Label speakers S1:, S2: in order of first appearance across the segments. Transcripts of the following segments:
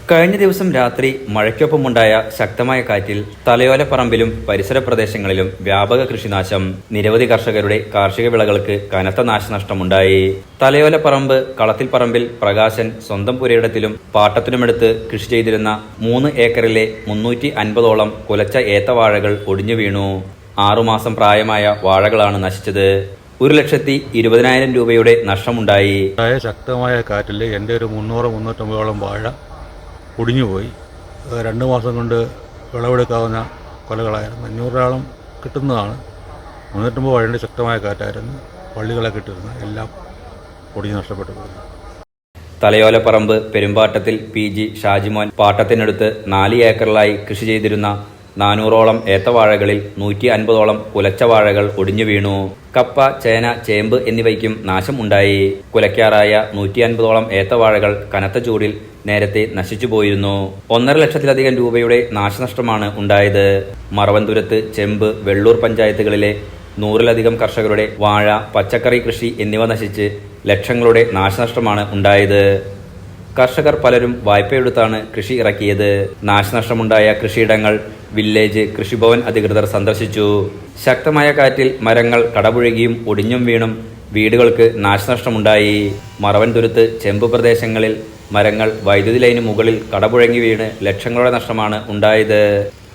S1: കഴിഞ്ഞ ദിവസം രാത്രി മഴയ്ക്കൊപ്പമുണ്ടായ ശക്തമായ കാറ്റിൽ തലയോലപ്പറമ്പിലും പരിസര പ്രദേശങ്ങളിലും വ്യാപക കൃഷിനാശം. നിരവധി കർഷകരുടെ കാർഷിക വിളകൾക്ക് കനത്ത നാശനഷ്ടമുണ്ടായി. തലയോലപ്പറമ്പ് കളത്തിൽപ്പറമ്പിൽ പ്രകാശൻ സ്വന്തം പുരയിടത്തിലും പാട്ടത്തിനുമെടുത്ത് കൃഷി ചെയ്തിരുന്ന 3 ഏക്കറിലെ 350ഓളം കുലച്ച ഏത്തവാഴകൾ ഒടിഞ്ഞു വീണു. 6 മാസം പ്രായമായ വാഴകളാണ് നശിച്ചത്. 1,20,000 രൂപയുടെ നഷ്ടമുണ്ടായി.
S2: ശക്തമായ കാറ്റിൽ എൻ്റെ ഒരു 300-350ഓളം വാഴ ഒടിഞ്ഞുപോയി. 2 മാസം കൊണ്ട് വിളവെടുക്കാവുന്ന കൊലകളായിരുന്നു. 500 കിട്ടുന്നതാണ്. 350 വാഴയുടെ ശക്തമായ കാറ്റായിരുന്നു. വള്ളികളെ കിട്ടിയിരുന്ന എല്ലാം ഒടിഞ്ഞ് നഷ്ടപ്പെട്ടു പോയി.
S1: തലയോലപ്പറമ്പ് പെരുമ്പാട്ടത്തിൽ PG ഷാജിമോൻ പാട്ടത്തിനടുത്ത് 4 ഏക്കറിലായി കൃഷി ചെയ്തിരുന്ന 400ഓളം ഏത്തവാഴകളിൽ 150ഓളം കുലച്ച വാഴകൾ ഒടിഞ്ഞു വീണു. കപ്പ, ചേന, ചേമ്പ് എന്നിവയ്ക്കും നാശം ഉണ്ടായി. കുലയ്ക്കാറായ 150ഓളം ഏത്തവാഴകൾ കനത്ത ചൂടിൽ നേരത്തെ നശിച്ചുപോയിരുന്നു. 1.5 ലക്ഷത്തിലധികം രൂപയുടെ നാശനഷ്ടമാണ് ഉണ്ടായത്. മറവന്തുരത്ത്, ചെമ്പ്, വെള്ളൂർ പഞ്ചായത്തുകളിലെ 100-ലധികം കർഷകരുടെ വാഴ, പച്ചക്കറി കൃഷി എന്നിവ നശിച്ച് ലക്ഷങ്ങളുടെ നാശനഷ്ടമാണ് ഉണ്ടായത്. കർഷകർ പലരും വായ്പയെടുത്താണ് കൃഷി ഇറക്കിയത്. നാശനഷ്ടമുണ്ടായ കൃഷിയിടങ്ങൾ വില്ലേജ് കൃഷിഭവൻ അധികൃതർ സന്ദർശിച്ചു. ശക്തമായ കാറ്റിൽ മരങ്ങൾ കടപുഴകിയും ഒടിഞ്ഞും വീണും വീടുകൾക്ക് നാശനഷ്ടമുണ്ടായി. മറവൻതുരുത്ത്, ചെമ്പ് പ്രദേശങ്ങളിൽ മരങ്ങൾ വൈദ്യുതി ലൈന് മുകളിൽ കടപുഴങ്ങി വീണ് ലക്ഷങ്ങളുടെ നഷ്ടമാണ് ഉണ്ടായത്.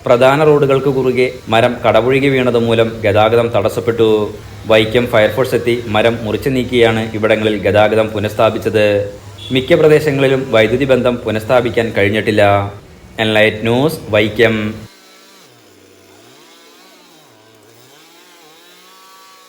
S1: പ്രധാന റോഡുകൾക്ക് കുറുകെ മരം കടപുഴകി വീണത് മൂലം ഗതാഗതം തടസ്സപ്പെട്ടു. വൈക്കം ഫയർഫോഴ്സ് എത്തി മരം മുറിച്ചു നീക്കിയാണ് ഇവിടങ്ങളിൽ ഗതാഗതം പുനഃസ്ഥാപിച്ചത്. മിക്ക പ്രദേശങ്ങളിലും വൈദ്യുതി ബന്ധം പുനഃസ്ഥാപിക്കാൻ കഴിഞ്ഞിട്ടില്ല. Enlight news, Vaikom.